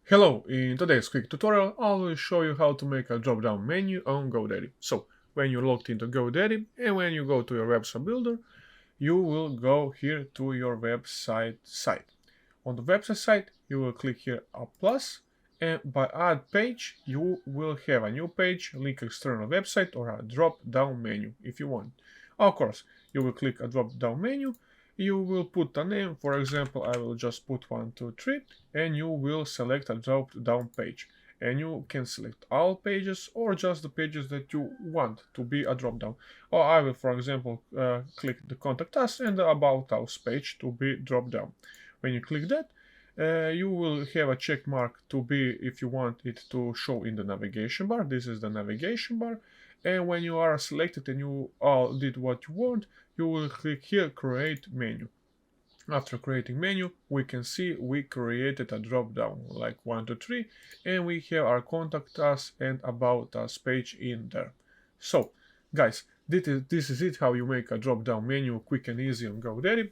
Hello, in today's quick tutorial I will show you how to make a drop-down menu on GoDaddy. So, when you're logged into GoDaddy and when you go to your website builder, you will go here to your website site. On the website site, you will click here a plus, and by add page, you will have a new page, link external website, or a drop-down menu if you want. Of course, you will click a drop-down menu. You will put a name, for example, I will just put 123, and you will select a drop-down page. And you can select all pages or just the pages that you want to be a drop-down. Or I will, for example, click the Contact Us and the About Us page to be drop-down. When you click that, you will have a check mark to be if you want it to show in the navigation bar. This is the navigation bar. And when you are selected and you all did what you want, you will click here Create Menu. After creating menu, we can see we created a drop down like 1, 2, 3, and we have our Contact Us and About Us page in there. So, guys, this is it how you make a drop down menu quick and easy on GoDaddy.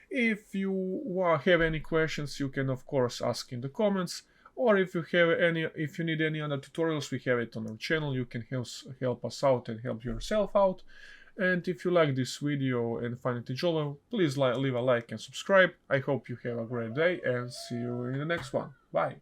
If you have any questions, you can of course ask in the comments, or if you need any other tutorials, we have it on our channel. You can help us out and help yourself out. And if you like this video and find it enjoyable, please leave a like and subscribe. I hope you have a great day and see you in the next one. Bye.